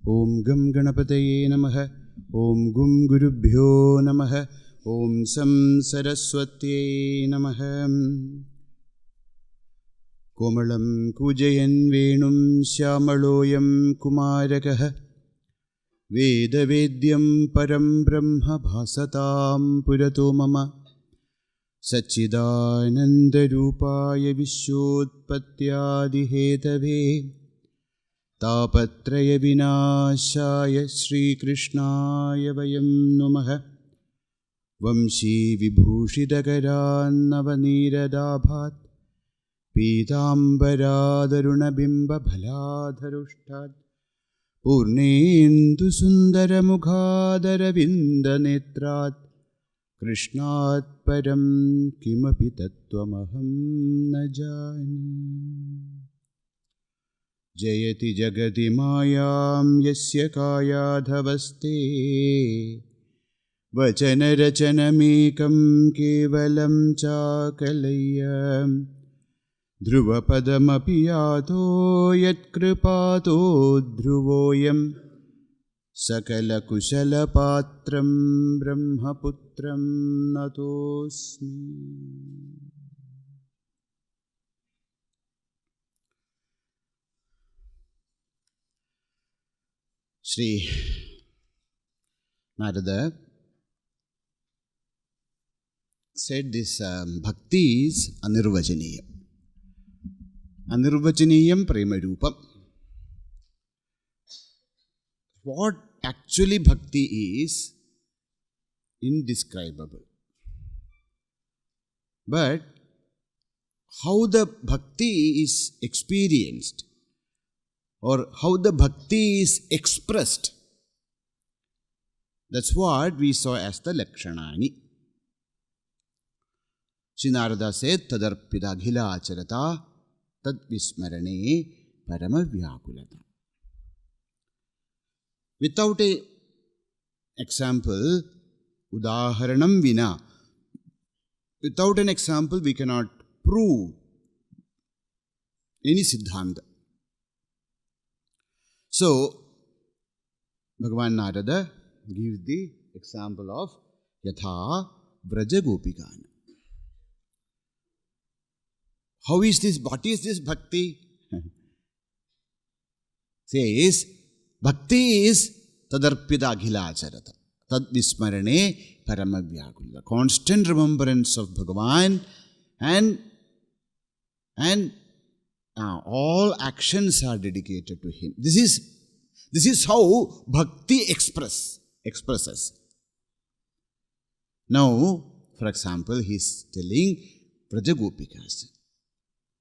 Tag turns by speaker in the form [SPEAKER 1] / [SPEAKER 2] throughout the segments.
[SPEAKER 1] Om Gam Ganapataye Namaha. Om Gum Gurubhyo Namaha. Om Sam Saraswati Namaha. Komalam Kujayan Venum Shyamaloyam Kumarakaha. Veda Vedyam Param Brahma Bhasatam Purato Mama. Sachidananda Rupaya Vishwotpatyadi Hetave. Tapatraya Vinashaya Shri Krishnaya Vayam Namaha. Vamshi Vibhushidakaran Navaneeradabhat. Pītāṁbarādaruna bimba bhaladharuṣṭhāt. Purnendu sundara mukhādara vinda netrāt. Krishnāt param kimapi tattvamaham na jāni. Jayati jagati māyāṁ yasya kāyādhavaste. Vachana rachanamekam kevalam chākalayya. Dhruvapadamapi yato yatkripato dhruvoyam. Sakala kushala patram brahmaputram natosmi. Shri Narada said this bhakti is anirvajaniyam. Anirvajaniyam prema rupam. What actually bhakti is indescribable. But how the bhakti is experienced or how the bhakti is expressed, that's what we saw as the lakshanani. Shri Narada said, tadarpida ghila acharata tad-vismṛṛane paramavyakulata. Without a example, udaharanam vina, without an example we cannot prove any siddhanta. So, Bhagavan Narada gives the example of yatha vraja gopikana. How is this? What is this bhakti? Says, bhakti is tadarpida aghila acharata. Tad-vismṛṛane paramavyakulata. Constant remembrance of Bhagavan and all actions are dedicated to Him. This is how bhakti expresses. Now, for example, he is telling Vrajagopikas.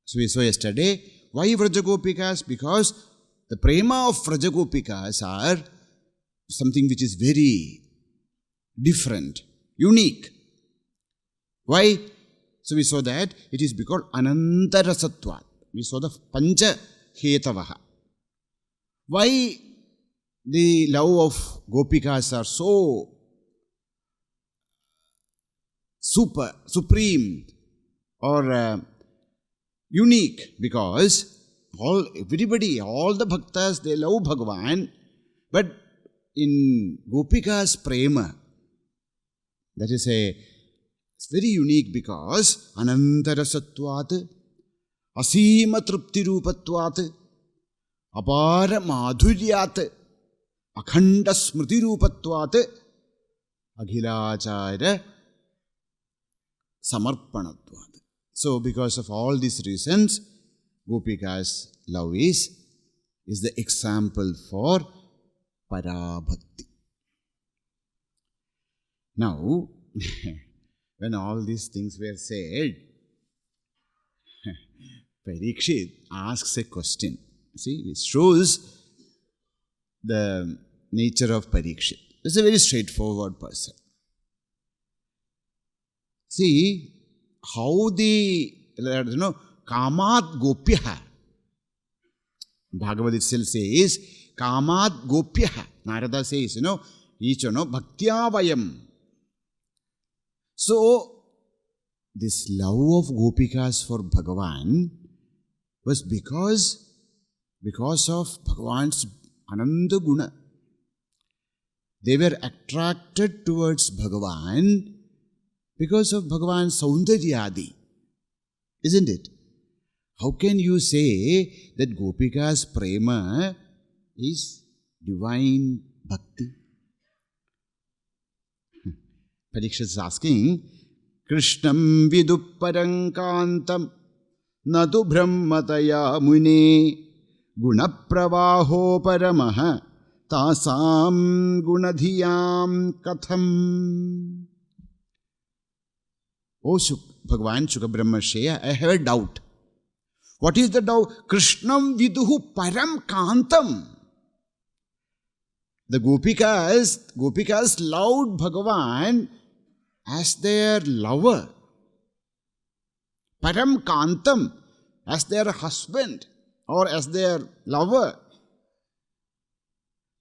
[SPEAKER 1] So we saw yesterday, why Vrajagopikas? Because the prema of Vrajagopikas are something which is very different, unique. Why? So we saw that it is because anantarasatvat. We saw the pancha hetavaha. Why the love of Gopikas are so supreme or unique? Because all the bhaktas, they love Bhagavan, but in Gopikas prema, that is it's very unique because anantarasatvat, asīma trupti rupatvat, apara madhuryat, akhanda smriti rupatvat, aghilachara samarpanatvat. So because of all these reasons, Gopika's love is the example for parābhakti. Now, when all these things were said, Parikshit asks a question. See, it shows the nature of Parikshit. He's a very straightforward person. See, how Kamat Gopyaha. Bhagavad itself says, Kamat Gopyaha. Narada says, each Bhaktya Vayam. So, this love of Gopikas for Bhagavan was because of Bhagavan's Ananda Guna. They were attracted towards Bhagavan because of Bhagavan's Saundaryadi. Isn't it? How can you say that Gopika's prema is divine bhakti? Parikshit is asking, Krishnam vidupparankantam natu brahmataya mune gunapravaho paramaha tasam gunadhiyam katham. Oh Bhagavan Shuka Brahmarshi, I have a doubt. What is the doubt? Krishnam viduhu param kantam. The Gopikas loved Bhagavan as their lover. Param kantam, as their husband or as their lover.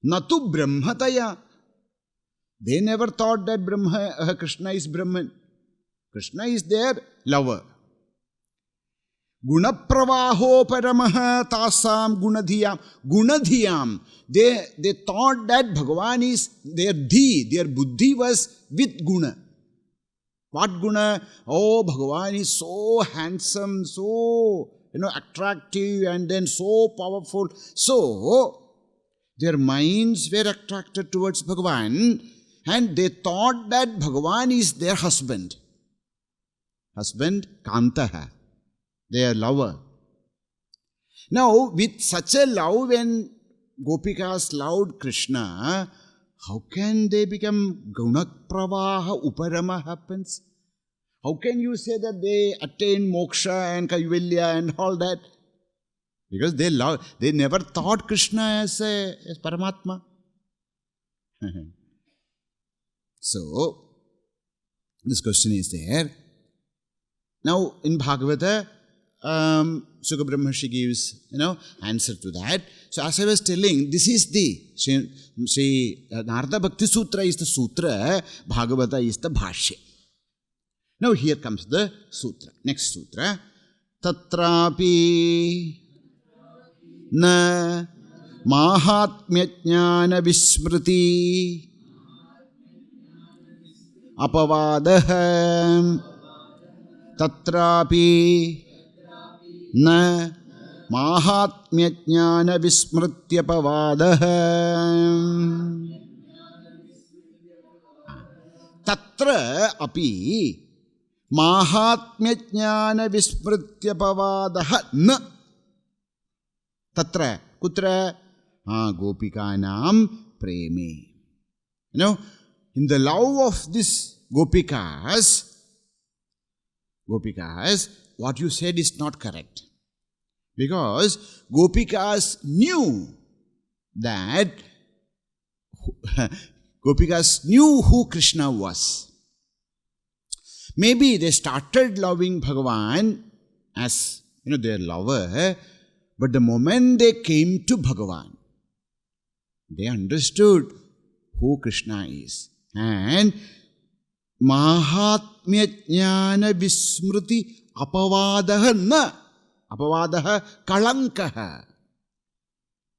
[SPEAKER 1] Natu brahmataya. They never thought that Krishna is Brahman. Krishna is their lover. Gunapravaho paramaha tasam gunadhiyam. Gunadhiyam. They thought that Bhagavan is their buddhi was with guna. What guna? Oh, Bhagavan is so handsome, so attractive and then so powerful. So, their minds were attracted towards Bhagavan and they thought that Bhagavan is their husband. Husband, Kantaha, their lover. Now, with such a love, when Gopikas loved Krishna, how can they become Gunapravaha Uparama happens? How can you say that they attain moksha and kaivalya and all that? Because they never thought Krishna as Paramatma. So, this question is there. Now, in Bhagavata, Shuka Brahmarshi gives, answer to that. So, as I was telling, this is the Nārada Bhakti Sūtra is the Sutra, Bhagavata is the Bhashya. Now, here comes the Sutra. Next Sutra. Tatrāpi na māhātmya-jñāna-vismṛty-apavādaḥ. Tatrāpi na māhātmya-jñāna-vismṛty-apavādaḥ. Tatra api māhātmya-jñāna-vismṛty-apavādaḥ na. Tatra, kutra? Gopikanam preme. In the love of this Gopikas, what you said is not correct. Because Gopikas knew that Gopikas knew who Krishna was. Maybe they started loving Bhagavan as their lover, but the moment they came to Bhagavan, they understood who Krishna is. And māhātmya-jñāna-vismṛty-apavādaḥ na. Apavādaḥ kalankaḥ.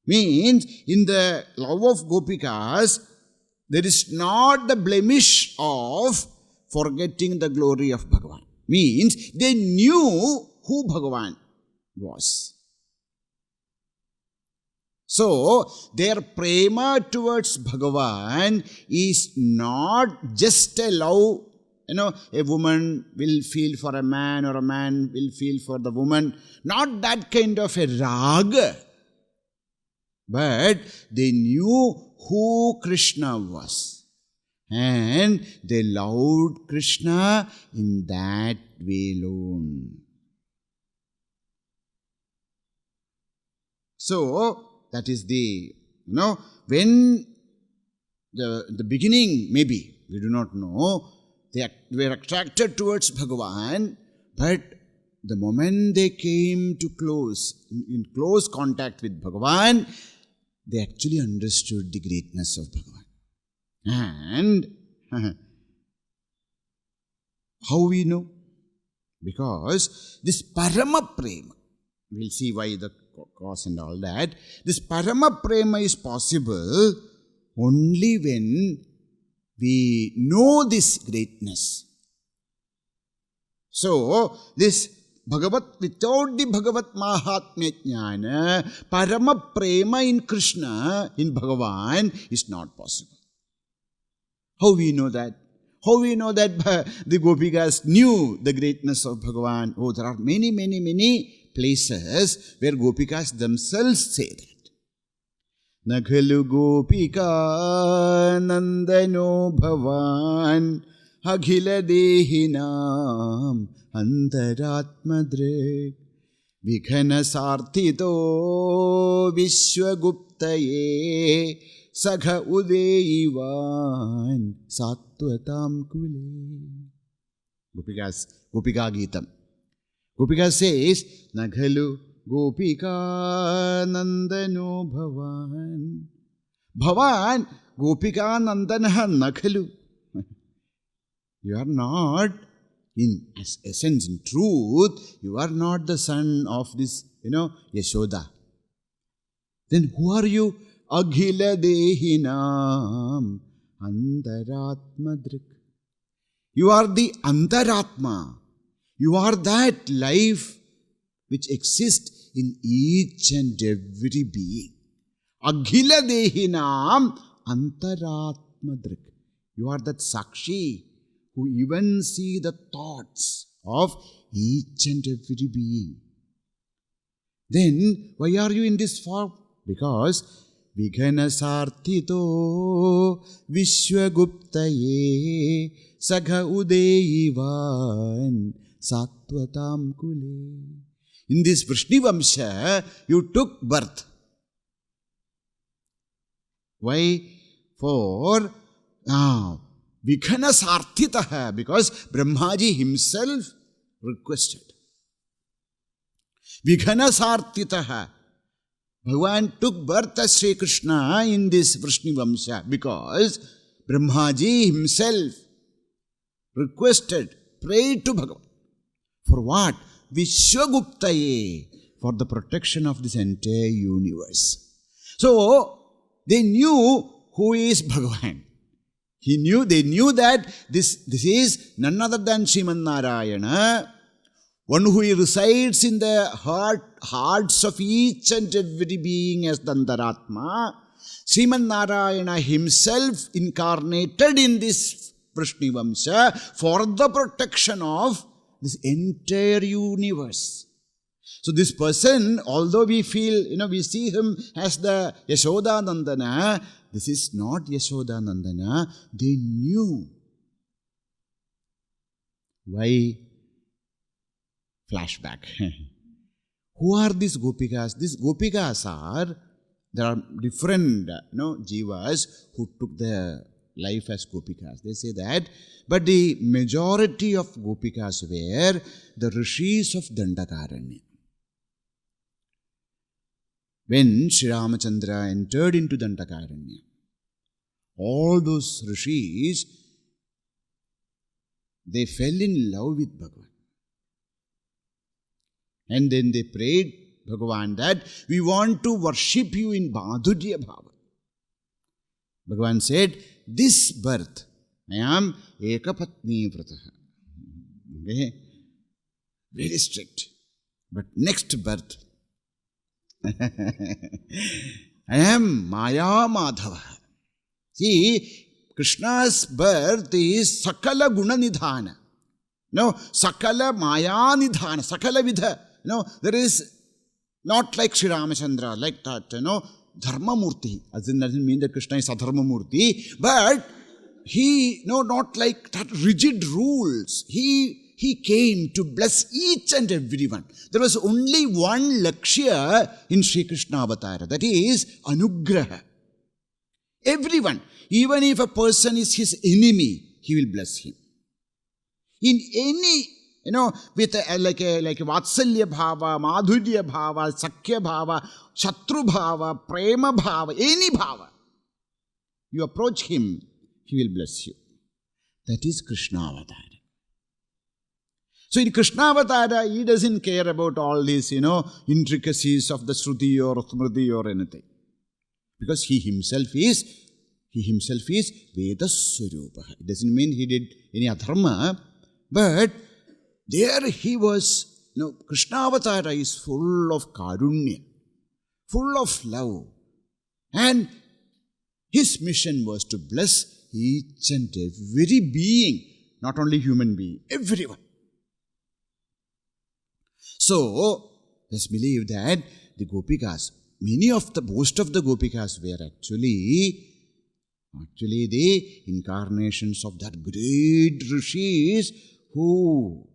[SPEAKER 1] Means, in the love of Gopikas, there is not the blemish of forgetting the glory of Bhagavan. Means, they knew who Bhagavan was. So, their prema towards Bhagavan is not just a love. A woman will feel for a man or a man will feel for the woman. Not that kind of a raga. But they knew who Krishna was. And they loved Krishna in that way alone. So, that is the, when the beginning, maybe, we do not know, they were attracted towards Bhagavan, but the moment they came to in close contact with Bhagavan, they actually understood the greatness of Bhagavan. And how we know? Because this Parama Prema, we'll see why the cause and all that. This Parama Prema is possible only when we know this greatness. So, this Bhagavat, without the Bhagavat māhātmya-jñāna, Parama Prema in Krishna, in Bhagavan, is not possible. How we know that? How we know that the Gopikas knew the greatness of Bhagavan? Oh, there are many, many, many places where Gopikas themselves say that. Nakhalu Gopika Nandano Bhavan Akhila Dehinam Antaratmadrik Vikhana Sarthito Vishwaguptaye Sakha Udeyivan Sattvatam Kule. Gopika Gitam. Gopika says, Naghalu Gopika Nandano Bhavan. Bhavan Gopika Nandanaha Naghalu. You are not, in essence, in truth, you are not the son of this, Yashoda. Then who are you? Aghila Dehinam Antaratmadrik. You are the Antaratma. You are that life which exists in each and every being. Aghila Dehinam Antaratmadrik. You are that Sakshi who even see the thoughts of each and every being. Then why are you in this form? Because Vighana Sarthito Vishwaguptaye Sakha Udeyivan Sattvatam Kule. In this Vrishni-vamsha, you took birth. Why? For Vighana Sarthitaha, because Brahmaji himself requested. Vighana Sarthitaha. Bhagavan took birth as Sri Krishna in this Vrishni-vamsha because Brahmaji himself requested, prayed to Bhagavan. For what? Vishwaguptaye, for the protection of this entire universe. So, they knew who is Bhagavan. They knew that this is none other than Śrīmad Narayana, one who resides in the hearts of each and every being as the Antaratma. Śrīmad Narayana himself incarnated in this Vrishni-vamsha for the protection of this entire universe. So this person, although we feel, we see him as the Yashoda Nandana, this is not Yashoda Nandana. They knew. Why? Flashback. Who are these Gopikas? These Gopikas are, there are different jivas who took their life as Gopikas. They say that, but the majority of Gopikas were the rishis of Dandakaranya. When Sri Ramachandra entered into Dandakaranya, all those rishis, they fell in love with Bhagavan. And then they prayed Bhagavan that we want to worship you in Madhurya Bhava. Bhagavan said, this birth, I am Ekapatni Vrataha. Okay? Very strict. But next birth, I am Maya Madhava. See, Krishna's birth is Sakala Guna Nidhana. Sakala Maya Nidhana, Sakala Vidha. There is not like Sri Ramachandra, like that, Dharma Murti. As in, doesn't mean that Krishna is Adharma Murti, but he, not like that rigid rules. He came to bless each and everyone. There was only one lakshya in Sri Krishna Avatar, that is Anugraha. Everyone, even if a person is his enemy, he will bless him. In any, with like a Vatsalya Bhava, Madhurya Bhava, Sakhya Bhava, Shatru Bhava, Prema Bhava, any Bhava, you approach him, he will bless you. That is Krishna Avatar. So in Krishna Avatara, he doesn't care about all these, intricacies of the Shruti or Smriti or anything. Because he himself is Veda Swarupa. It doesn't mean he did any adharma, but there he was, Krishna Avatara is full of karunya, full of love. And his mission was to bless each and every being, not only human being, everyone. So, let's believe that the Gopikas, most of the Gopikas were actually the incarnations of that great rishis who,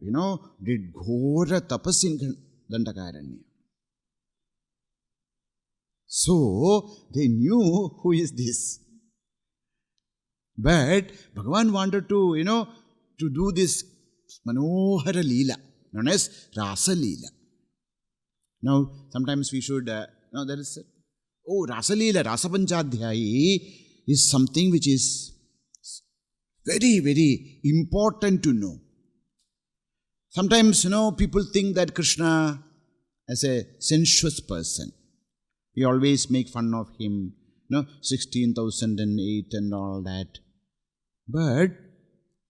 [SPEAKER 1] did ghora tapas in Dandakaranya. So, they knew who is this. But Bhagavan wanted to, to do this Manohara Leela, known as Rasa Leela. Now, sometimes we should, there is, Rasa Leela, Rasa Panchadhyayi is something which is very, very important to know. Sometimes, people think that Krishna as a sensuous person. We always make fun of him, 16,008 and all that. But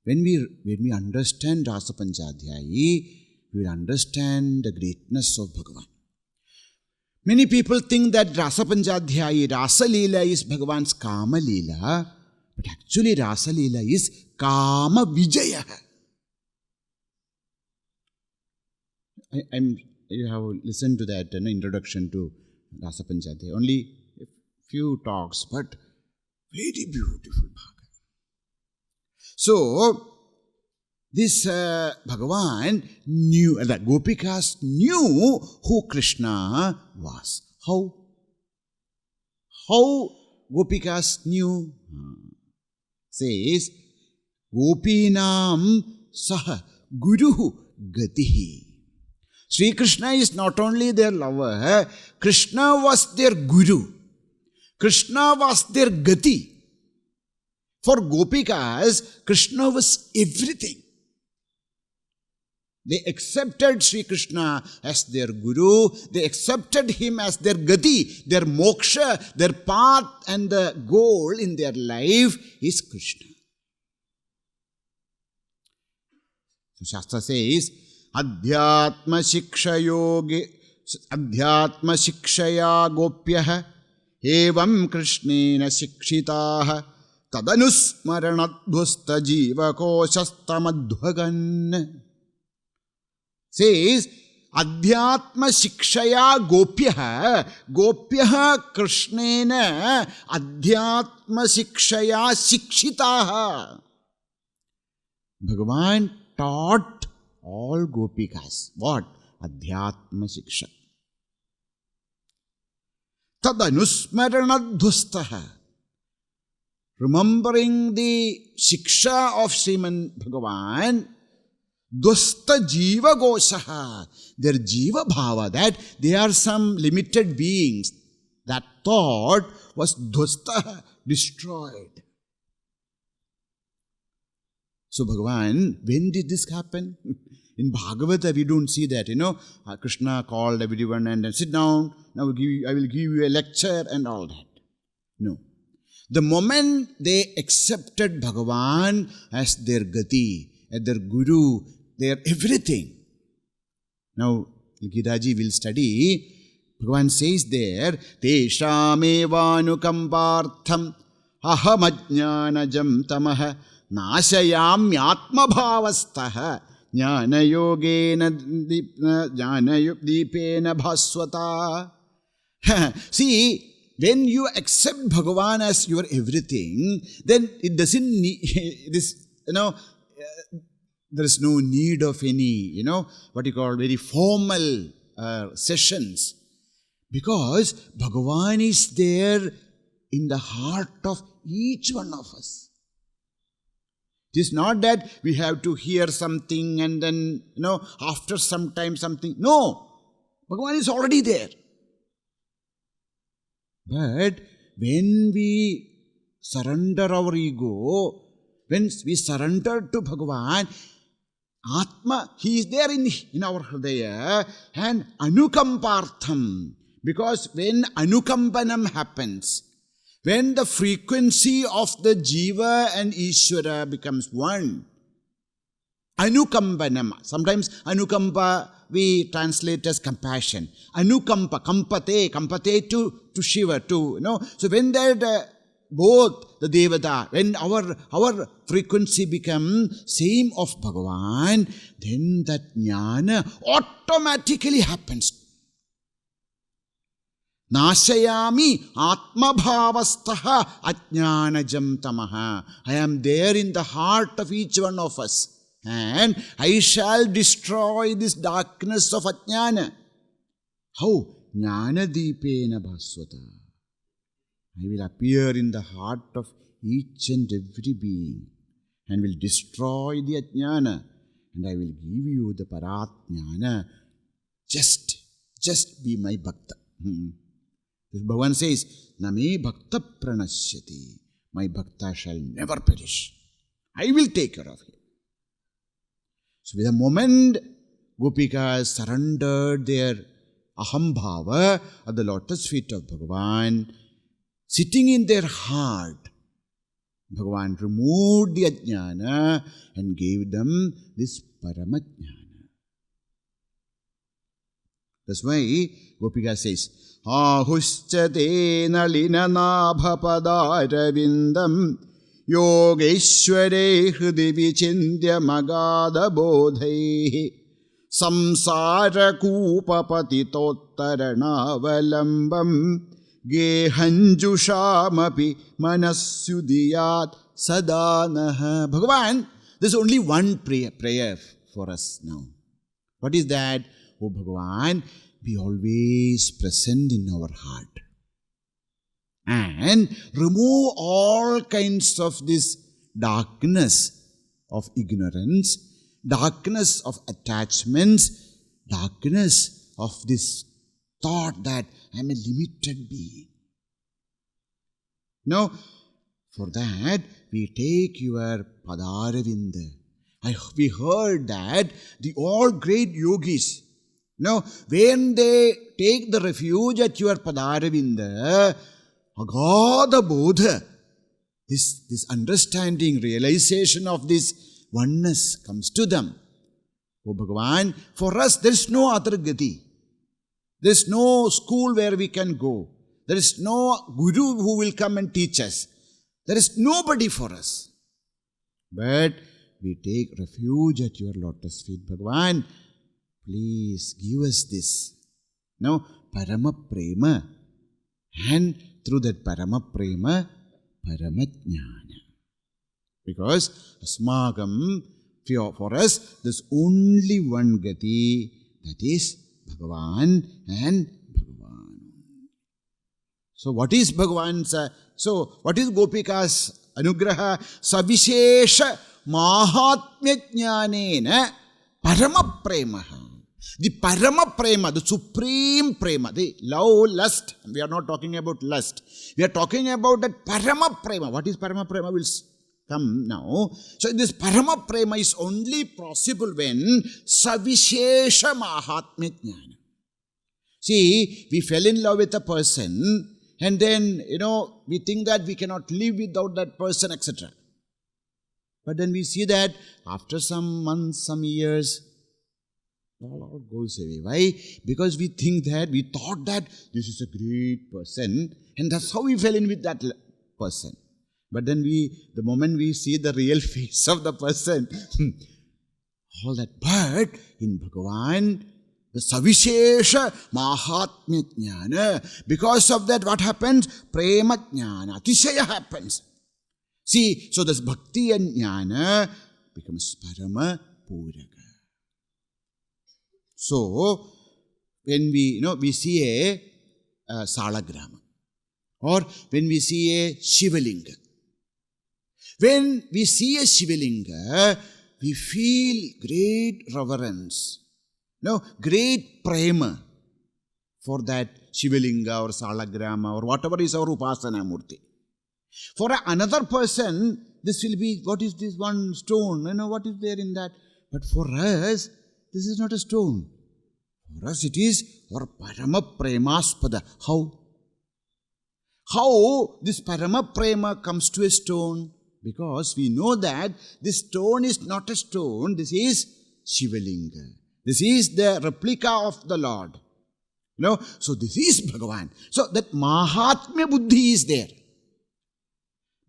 [SPEAKER 1] when we understand Rasa Panchadhyayi, we will understand the greatness of Bhagavan. Many people think that Rasa Panchadhyayi, Rasa Leela is Bhagavan's Kama Leela, but actually Rasa Leela is Kama Vijaya. You have listened to that introduction to Rasa Panchadhyayi. Only a few talks, but very beautiful bhaka. So, this Bhagavan knew, the Gopikas knew who Krishna was. How? How Gopikas knew? Says, Gopinam saha guruhu gatihi. Sri Krishna is not only their lover, Krishna was their guru. Krishna was their gati. For Gopikas, Krishna was everything. They accepted Sri Krishna as their guru. They accepted him as their gati, their moksha, their path, and the goal in their life is Krishna. So Shastra says, Adhyatma shikshaya gopyah evam krishnena shikshitaah tadanusmaranadhusta jivakoshasthamadhvagan. Says, Adhyatma shikshaya gopyah krishnena adhyatma shikshaya shikshitaah. Bhagavan taught all Gopikas. What? Adhyatma shiksha. Tadanusmaranadhustaha. Remembering the shiksha of Śrīmad Bhagavan, Dvasta jiva goshaha, their jiva bhava, that they are some limited beings. That thought was dvasta, destroyed. So Bhagavan, when did this happen? In Bhagavata we don't see that, Krishna called everyone and sit down, now I will give you a lecture and all that. No. The moment they accepted Bhagavan as their gati, as their guru, their everything. Now, Gitaji will study, Bhagavan says there, Teshamevanukampartham ahamajnanajam tamaha nāsayāmyātmabhāvastaha jnāna-yogena dīpena bhasvata. See, when you accept Bhagavan as your everything, then it doesn't need this, there is no need of any, what you call very formal sessions. Because Bhagavan is there in the heart of each one of us. It is not that we have to hear something and then, after some time something. No, Bhagavan is already there. But when we surrender our ego, when we surrender to Bhagavan, Atma, he is there in our hridaya, and anukampartham. Because when anukampanam happens, when the frequency of the jiva and Ishvara becomes one, anukampanam, sometimes anukampa we translate as compassion. Anukampa, kampate to Shiva, to, So when that both the devata, when our frequency becomes same of Bhagavan, then that jnana automatically happens. Nāsayāmi ātmabhāvastaha ajñānajam tamaha. I am there in the heart of each one of us, and I shall destroy this darkness of ajnana. How? Jnana-dīpena bhasvata. I will appear in the heart of each and every being and will destroy the ajnana, and I will give you the paratjnana. Just be my bhakta. Bhagavan says, Name bhakta pranashyati. My bhakta shall never perish. I will take care of him. So with the moment Gopikas surrendered their ahambhava at the lotus feet of Bhagavan, sitting in their heart, Bhagavan removed the ajnana and gave them this paramajnana. That's why Gopika says, Ahuscha te nalina nabhapadarvindam yogeshware hridi vichindya magada bodhaihi samsara kupa patitottaranāvalambam gehanjushamapi manasyudiyat sadanaha. Bhagavan, there's only one prayer for us now. What is that? Oh Bhagavan, be always present in our heart and remove all kinds of this darkness of ignorance, darkness of attachments, darkness of this thought that I am a limited being. Now, for that, we take your Padaravinda. We heard that the all great yogis, when they take the refuge at your Padaravinda, agada bodha, this understanding, realization of this oneness comes to them. Oh Bhagavan, for us there is no other gati. There is no school where we can go. There is no guru who will come and teach us. There is nobody for us. But we take refuge at your lotus feet, Bhagavan. Please give us this. Parama prema. And through that parama prema, paramajnana. Because asmagam, for us, there's only one gati, that is Bhagavan and Bhagavan. So what is Bhagavan's, what is Gopika's anugraha? Savishesha māhātmya-jñānena parama premaha. The parama prema, the supreme prema, the love, lust. We are not talking about lust. We are talking about that parama prema. What is parama prema will come now. So this parama prema is only possible when savishesha māhātmya-jñāna. See, we fell in love with a person and then, we think that we cannot live without that person, etc. But then we see that after some months, some years, all goes away. Why? Because we thought that this is a great person and that's how we fell in with that person. But then the moment we see the real face of the person, all that. But in Bhagavan, the savishesha māhātmya-jñāna, because of that what happens? Prema-jñāna, atishaya happens. See, so this bhakti and jnana becomes parama puraka. So, when we see a salagrama, or when we see a shivalinga, when we see a shivalinga, we feel great reverence, great prema for that shivalinga or salagrama or whatever is our upāsanā murti. For another person, this will be, what is this one stone? What is there in that? But for us, this is not a stone. For us it is our Parama Premaspada. How? How this Parama Prema comes to a stone? Because we know that this stone is not a stone, this is Shivalinga. This is the replica of the Lord. So this is Bhagavan. So that Mahatmya Buddhi is there.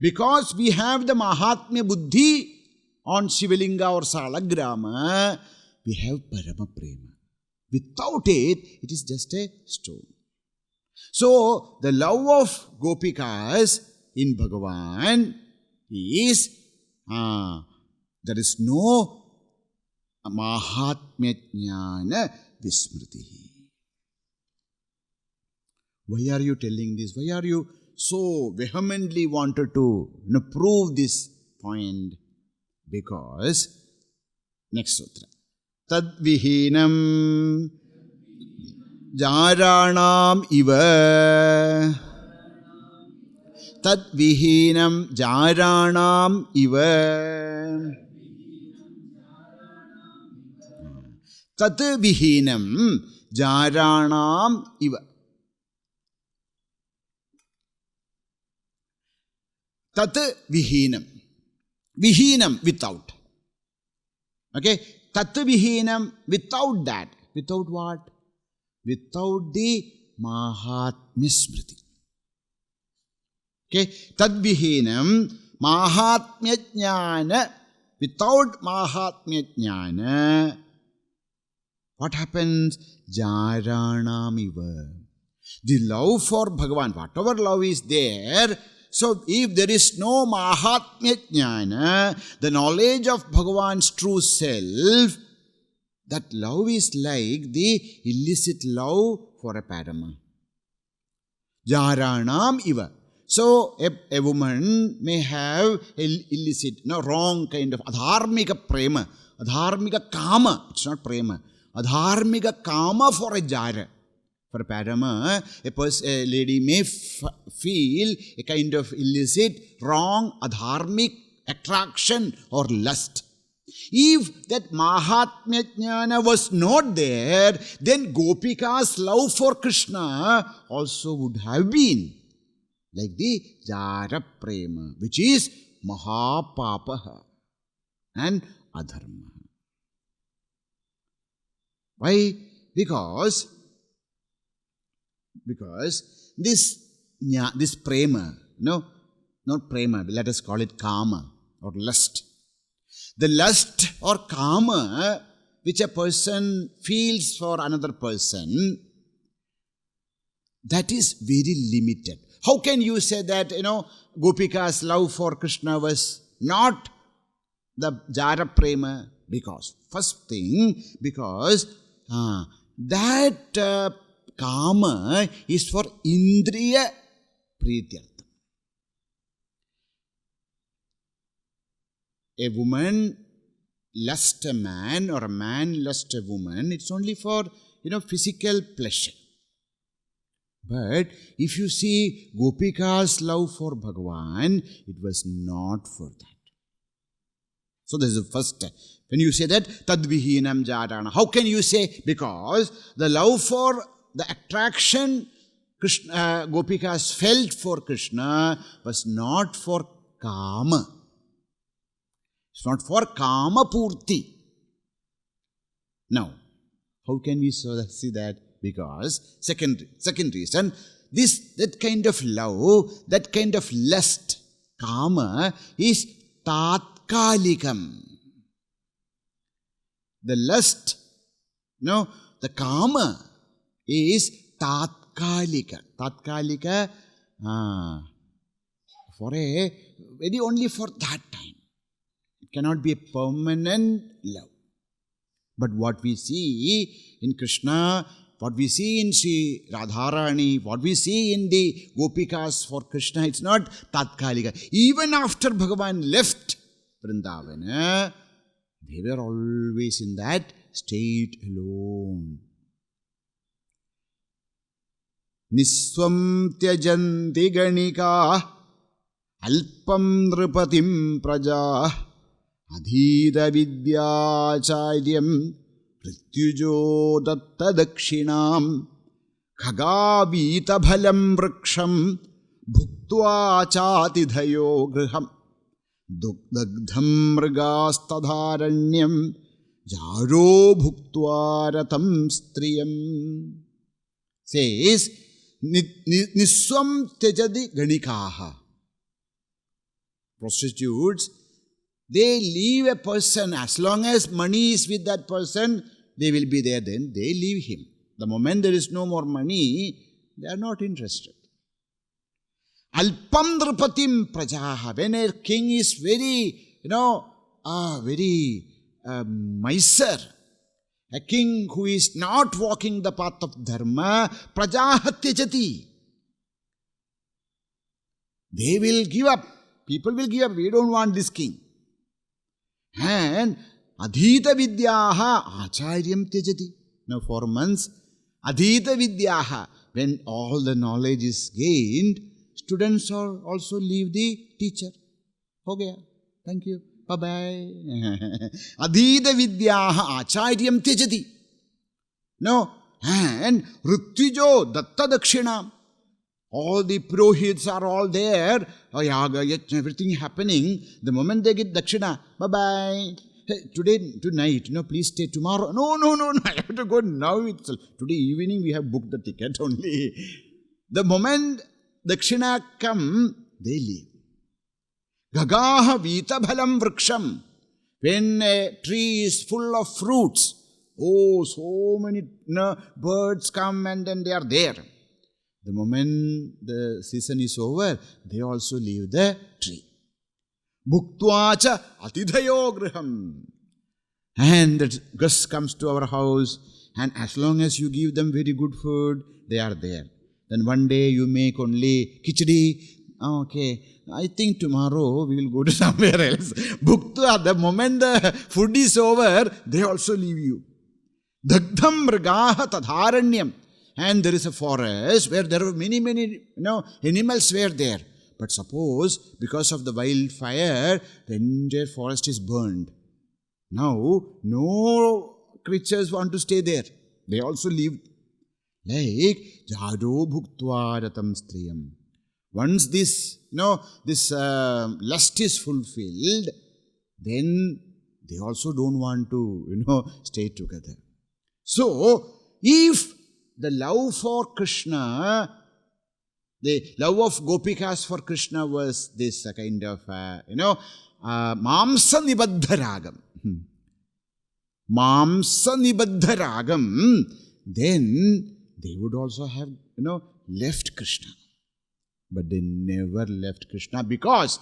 [SPEAKER 1] Because we have the Mahatmya Buddhi on Shivalinga or Salagrama, we have Parama Prema. Without it, it is just a stone. So the love of Gopikas in Bhagavan is, there is no māhātmya-jñāna-vismṛty. Why are you telling this? Why are you so vehemently wanted to prove this point? Because, next sutra, tad-vihīnaṁ jārāṇām iva. tad-vihīnaṁ jārāṇām iva. tad-vihīnaṁ jārāṇām iva. tat-vihīnaṁ. Vihīnaṁ, without. Okay? tat-vihīnaṁ, without that. Without what? Without the māhātmya-smriti. Okay? tad-vihīnaṁ māhātmya-jñāna. Without māhātmya-jñāna, what happens? Jārāṇām iva. The love for Bhagavan, whatever love is there, so if there is no māhātmya-jñāna, the knowledge of Bhagavan's true self, that love is like the illicit love for a parama. Jārāṇām iva. So a woman may have illicit, wrong kind of adharmika prema, adharmika kama. It's not prema. Adharmika kama for a jara. For a parama, a lady may feel a kind of illicit, wrong, adharmic attraction or lust. If that māhātmya-jñāna was not there, then Gopika's love for Krishna also would have been like the jara prema, which is mahāpāpaha and adharma. Why? Because this prema, not prema, let us call it kama or lust. The lust or kama which a person feels for another person, that is very limited. How can you say that, Gopika's love for Krishna was not the jara prema? Because, first thing, because that kama is for indriya prityartha. A woman lust a man or a man lust a woman, it's only for, physical pleasure. But if you see Gopika's love for Bhagavan, it was not for that. So this is the first step. When you say that, tad-vihīnaṁ jārāṇām, how can you say? Because the love for the attraction Krishna, Gopikas felt for Krishna was not for kama. It's not for kama purti. Now, how can we see that? Because, second reason, that kind of love, that kind of lust, kama, is tatkalikam. The lust, the kama is tatkalika. Tatkalika, very only for that time. It cannot be a permanent love. But what we see in Krishna, what we see in Sri Radharani, what we see in the Gopikas for Krishna, it's not tatkalika. Even after Bhagavan left Vrindavana, they were always in that state alone. Niswam tyajanti ganika alpam nripatim praja adhita vidyacharyam prithyujo datta dakshinam khagavita bhalam vriksham bhuktva chatidhayo griham dugdagdham mrgastadharanyam jaro bhuktva ratam striyam. Says niswam tyajadi ganikaha. Prostitutes, they leave a person. As long as money is with that person, they will be there. Then they leave him. The moment there is no more money, they are not interested. Alpam nripatim prajaha. When a king is very, miser, a king who is not walking the path of dharma, prajaha tyajati. They will give up. People will give up. We don't want this king. And adhita vidyaha acharyam tyajati. Now 4 months, adhita vidyaha. When all the knowledge is gained, students also leave the teacher. Ho gaya. Thank you. Bye-bye. Adhita vidyaha acharyam tyajati. No. And ritvijo datta dakshinam. All the purohits are all there. Yaga, everything happening. The moment they get dakshina, bye-bye. Hey, tonight, please stay tomorrow. No, I have to go now itself. Today evening we have booked the ticket only. The moment dakshina come, they leave. Gagaha vita bhalam vriksham. When a tree is full of fruits, so many birds come and then they are there. The moment the season is over, they also leave the tree. Bhuktvacha atidhayo griham. And the guest comes to our house, and as long as you give them very good food, they are there. Then one day you make only khichdi. Okay, I think tomorrow we will go to somewhere else. Bhuktva, the moment the food is over, they also leave you. Dagdham mrgaha tadharanyam. And there is a forest where there are many, animals were there. But suppose, because of the wildfire, the entire forest is burned. Now, no creatures want to stay there. They also leave. Like, jaro bhuktva ratam striyam. Once this lust is fulfilled, then they also don't want to, stay together. So, if the love for Krishna, the love of Gopikas for Krishna was this kind of, māṁsa nibaddha ragam. Māṁsa nibaddha ragam, then they would also have, left Krishna. But they never left Krishna because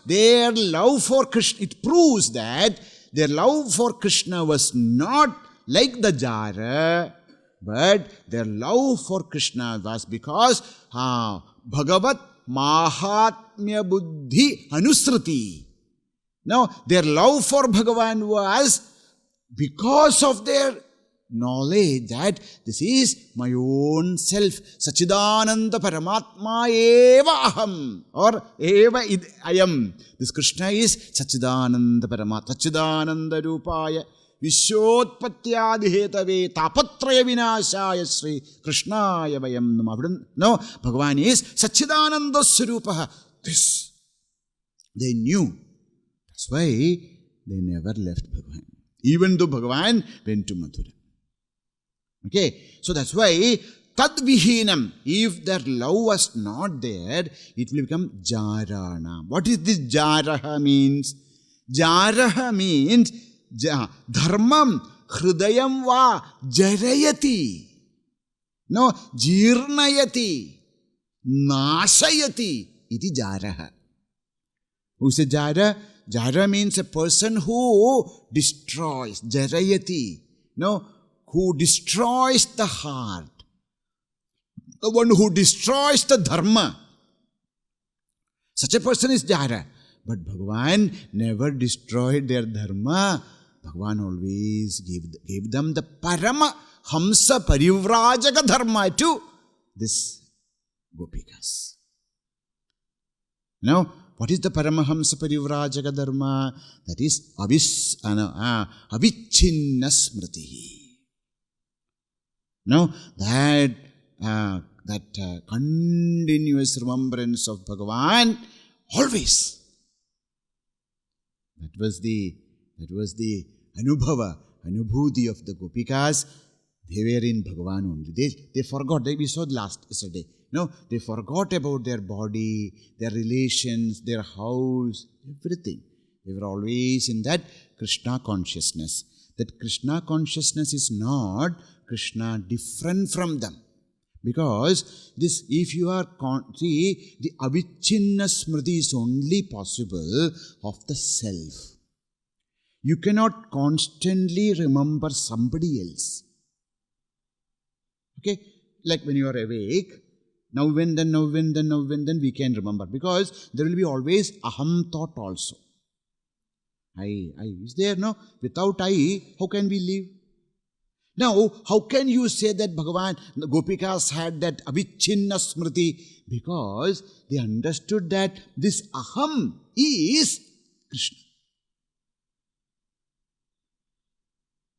[SPEAKER 1] their love for Krishna, it proves that their love for Krishna was not like the jara, but their love for Krishna was because Bhagavat māhātmya-jñāna-vismṛty. Now, their love for Bhagavan was because of their knowledge that this is my own self, Sachidananda Paramatma eva aham, or eva id ayam. This Krishna is Sachidananda Paramatma, Sachidananda Rupaya, Vishwotpattyadihetave tapatraya vinashaya Sri Krishnaya vayam namah. No, Bhagavan is Sachidananda Swarupaha. This they knew. That's why they never left Bhagavan, even though Bhagavan went to Mathura. Okay, so that's why tad-vihīnaṁ, if their love was not there, it will become jārāṇām. What is this jāraha means? Jāraha means dharmam hridayam va jarayati. No, jirnayati, nāsayati. Iti jāraha. Who said jara? Jara means a person who destroys. Jarayati. No, who destroys the heart. The one who destroys the dharma. Such a person is jara. But Bhagavan never destroyed their dharma. Bhagavan always gave them the parama hamsa parivrajaka dharma to this Gopikas. Now, what is the Paramahamsa Parivrajaka Dharma? That is avichinna smriti. No, that continuous remembrance of Bhagavan always. That was the anubhuti of the Gopikas. They were in Bhagavan only. They forgot. We saw yesterday. No, they forgot about their body, their relations, their house, everything. They were always in that Krishna consciousness. That Krishna consciousness is not Krishna different from them. Because this, if you are, see, the avichinna smriti is only possible of the self. You cannot constantly remember somebody else. Okay? Like when you are awake, now when then we can remember. Because there will be always aham thought also. I is there, no? Without I, how can we live? Now, how can you say that Bhagavan, the Gopikas had that avichinna smriti? Because they understood that this aham is Krishna.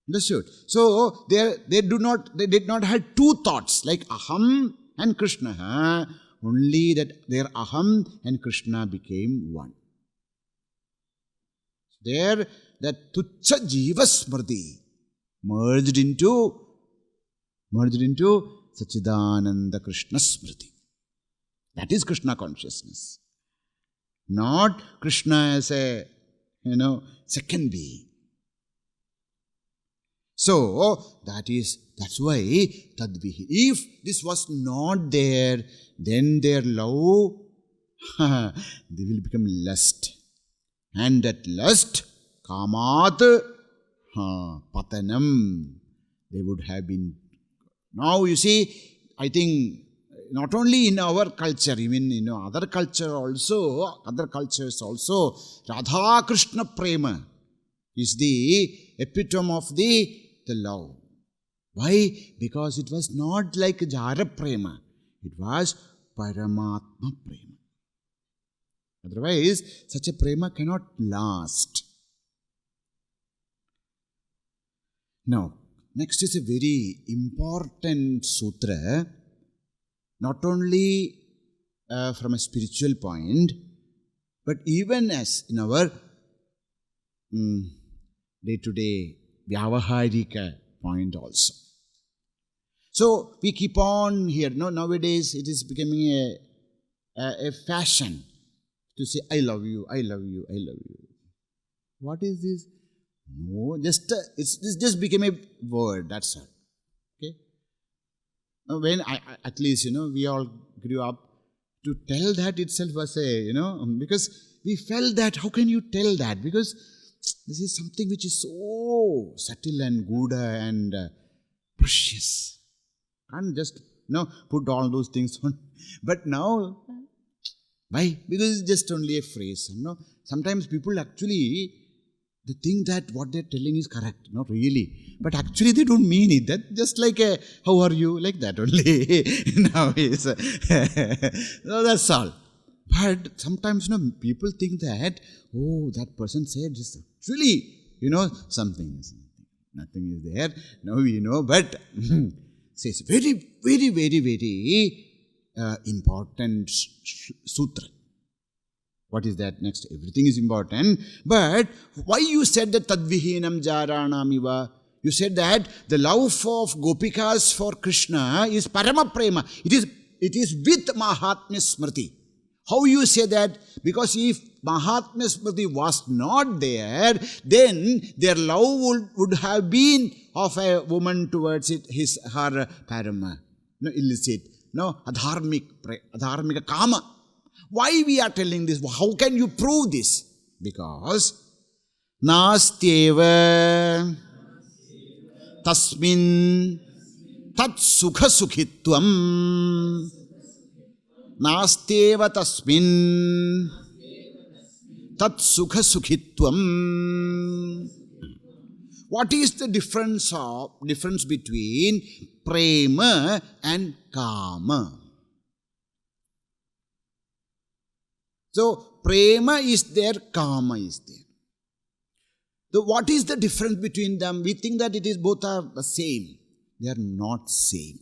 [SPEAKER 1] Understood? So, they did not have two thoughts like aham and Krishna. Only that their aham and Krishna became one. There, that tuchcha jiva smriti merged into Sachidananda Krishna smriti. That is Krishna consciousness. Not Krishna as a, second being. So, that's why tad-vihīnaṁ. If this was not there, then their love, they will become lust. And that lust, kamat, patanam, they would have been. Now you see, I think not only in our culture, even in other cultures also, Radha Krishna Prema is the epitome of the love. Why? Because it was not like Jara Prema, it was Paramatma Prema. Otherwise, such a prema cannot last. Now, next is a very important sutra, not only from a spiritual point, but even as in our day-to-day vyavaharika point also. So, we keep on here. No, nowadays it is becoming a fashion to say, I love you, I love you, I love you. What is this? No, it's just became a word, that's all. Okay? When at least, we all grew up, to tell that itself was a, because we felt that, how can you tell that? Because this is something which is so subtle and good and precious. Can't just, put all those things on. But now, why? Because it's just only a phrase. Sometimes people actually, they think that what they're telling is correct. Not really. But actually they don't mean it. That just like a, how are you? Like that only. Now is, no, that's all. But sometimes, people think that, oh, that person said this. Actually, something. Nothing is there. Now we know, but says very, very, very, very important sutra. What is that next? Everything is important. But why you said that tad-vihīnaṁ jārāṇām iva? You said that the love of Gopikas for Krishna is parama prema. It is with māhātmya-smrti. How you say that? Because if māhātmya-smrti was not there, then their love would have been of a woman towards her parama, illicit, adharmika kama. Why we are telling this? How can you prove this? Because nāsty tasmiṁs tat-sukha-sukhitvam. Nāsty tasmiṁs tat-sukha-sukhitvam. What is the difference between prema and kama? So, prema is there, kama is there. So, what is the difference between them? We think that it is both are the same. They are not same.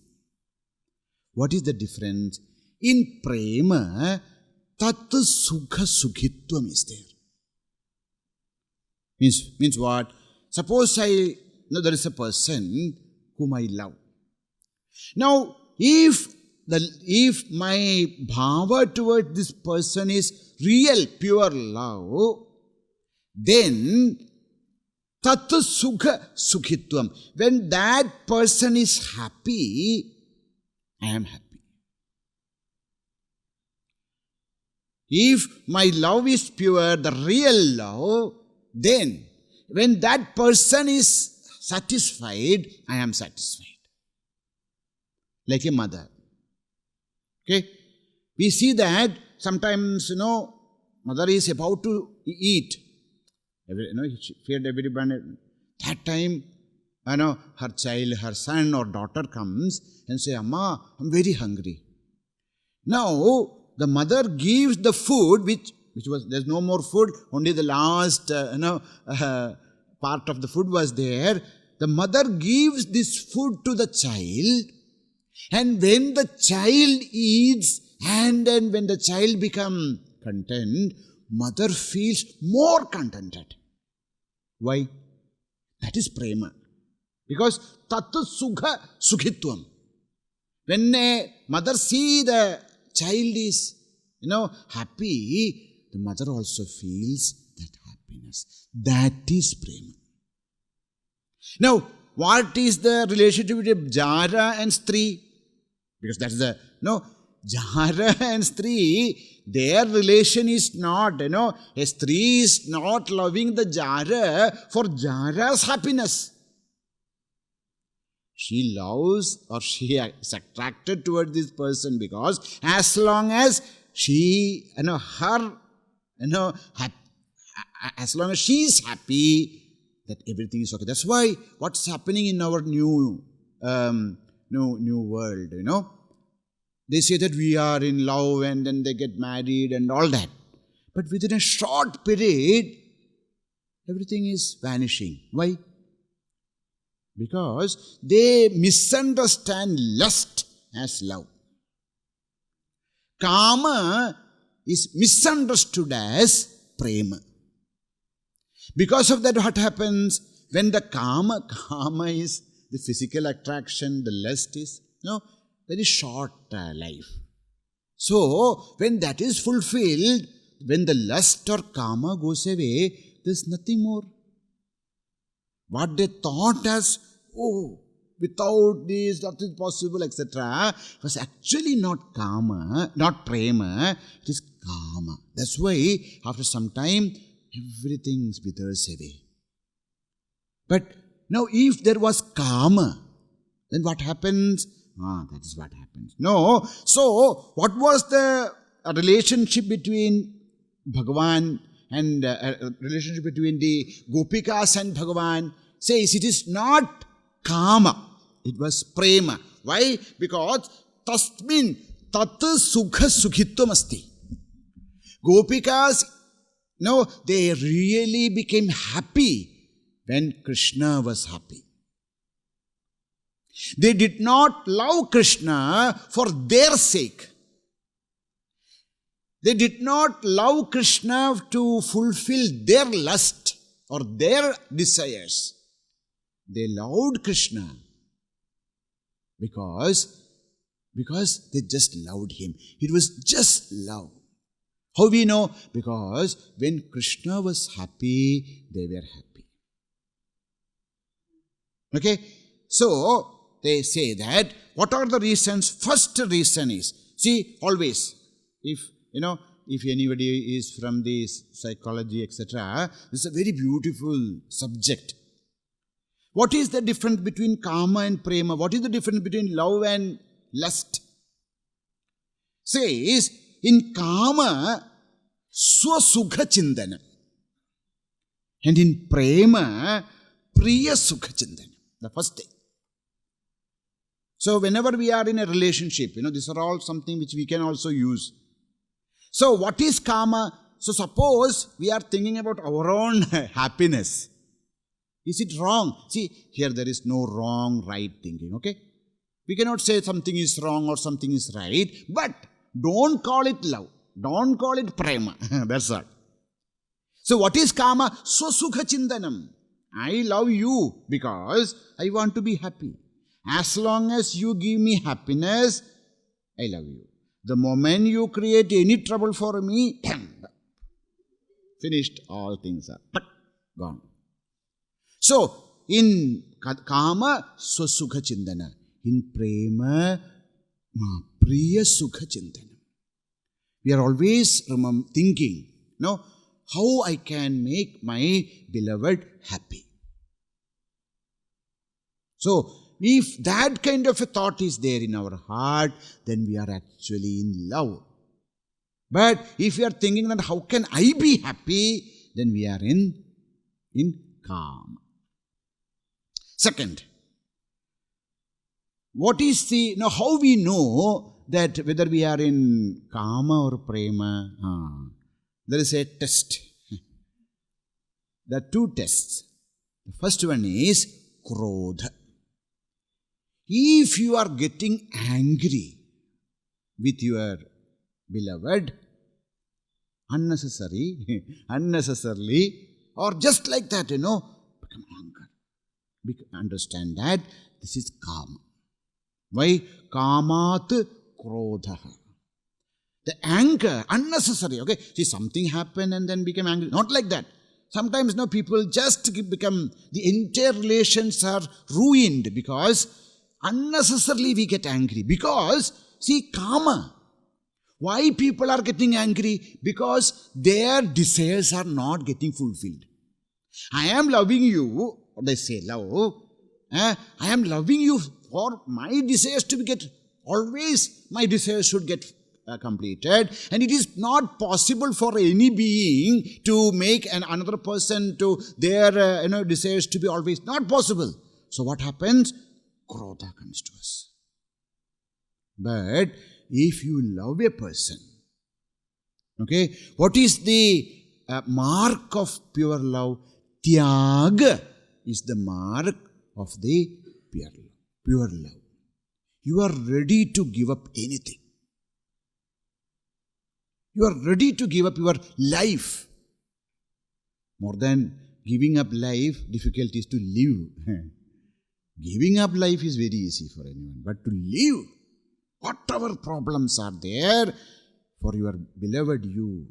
[SPEAKER 1] What is the difference? In prema, tat-sukha-sukhitvam is there. Means what? Suppose there is a person whom I love. Now, if my bhava towards this person is real, pure love, then tat-sukha-sukhitvam. When that person is happy, I am happy. If my love is pure, the real love, then when that person is satisfied, I am satisfied. Like a mother. Okay? We see that sometimes, mother is about to eat. She fed everybody. That time, her child, her son or daughter comes and say, Amma, I'm very hungry. Now, the mother gives the food, which was, there's no more food, only the last, part of the food was there. The mother gives this food to the child, and when the child eats, and then when the child becomes content, mother feels more contented. Why? That is prema. Because tat-sukha-sukhitvam. When a mother sees the child is, happy, the mother also feels that happiness. That is prema. Now, what is the relationship between jara and stri? Because that is jara and stri, their relation is not, a stri is not loving the jara for jara's happiness. She loves or she is attracted toward this person because as long as she, as long as she is happy, that everything is okay. That's why what's happening in our new world, They say that we are in love and then they get married and all that. But within a short period, everything is vanishing. Why? Because they misunderstand lust as love. Kama is misunderstood as prema. Because of that, what happens? When the kama is the physical attraction, the lust is, very short life. So, when that is fulfilled, when the lust or kama goes away, there's nothing more. What they thought as, without this, nothing possible, etc., was actually not kama, not prema, it is kama. That's why, after some time, everything withers away. But now, if there was kama, then what happens? That is what happens. No. So, what was the relationship between Bhagavan and relationship between the Gopikas and Bhagavan? Says it is not kama. It was prema. Why? Because tasmiṁs tat-sukha-sukhitvam asti. Gopikas, they really became happy when Krishna was happy. They did not love Krishna for their sake. They did not love Krishna to fulfill their lust or their desires. They loved Krishna because they just loved him. It was just love. How we know? Because when Krishna was happy, they were happy. Okay? So, they say that, what are the reasons? First reason is, see, always, if anybody is from the psychology, etc., this is a very beautiful subject. What is the difference between kama and prema? What is the difference between love and lust? Says, in kama, swa-sukha-chindana. And in prema, priya-sukha-chindana. The first thing. So, whenever we are in a relationship, these are all something which we can also use. So what is kama? So suppose we are thinking about our own happiness. Is it wrong? See, here there is no wrong, right thinking, okay? We cannot say something is wrong or something is right, but don't call it love. Don't call it prema. That's all. So what is kama? Sūkha-chintanam. I love you because I want to be happy. As long as you give me happiness, I love you. The moment you create any trouble for me, finished, all things are gone. So, in kama, sūkha-chintana. In prema, priya sūkha-chintana. We are always thinking, how I can make my beloved happy. So, if that kind of a thought is there in our heart, then we are actually in love. But if we are thinking that how can I be happy, then we are in kama. Second, what is how we know that whether we are in kama or prema? There is a test. There are two tests. The first one is krodha. If you are getting angry with your beloved, unnecessarily, or just like that, become anger. Understand that this is kama. Why? Kamat krodha. The anger, unnecessary, okay? See, something happened and then became angry. Not like that. Sometimes, people just become, the entire relations are ruined because unnecessarily we get angry. Because, see, kama. Why people are getting angry? Because their desires are not getting fulfilled. I am loving you, what I say, love. I am loving you for my desires to get, always my desires should get completed, and it is not possible for any being to make another person to their desires to be always not possible. So what happens? Krodha comes to us. But if you love a person, okay, what is the mark of pure love? Tyaga is the mark of the pure love. You are ready to give up anything. You are ready to give up your life. More than giving up life, difficult is to live. Giving up life is very easy for anyone. But to live, whatever problems are there, for your beloved you,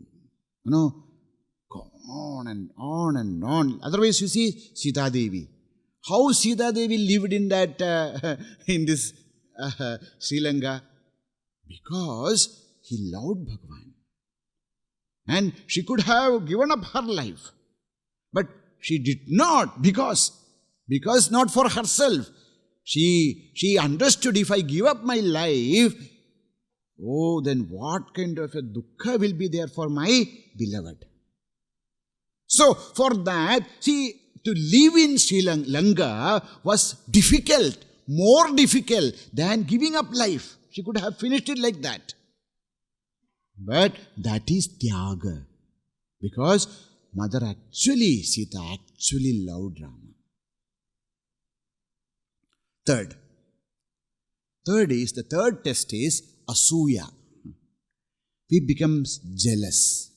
[SPEAKER 1] go on and on and on. Otherwise, you see Sita Devi. How Sita Devi lived in that, in this Sri Lanka? Because he loved Bhagavan. And she could have given up her life. But she did not, because not for herself. She understood, if I give up my life, then what kind of a dukkha will be there for my beloved? So, for that, see, to live in Sri Lanka was difficult, more difficult than giving up life. She could have finished it like that. But that is tyaga. Because Sita actually loved Rama. The third test is asuya. We become jealous.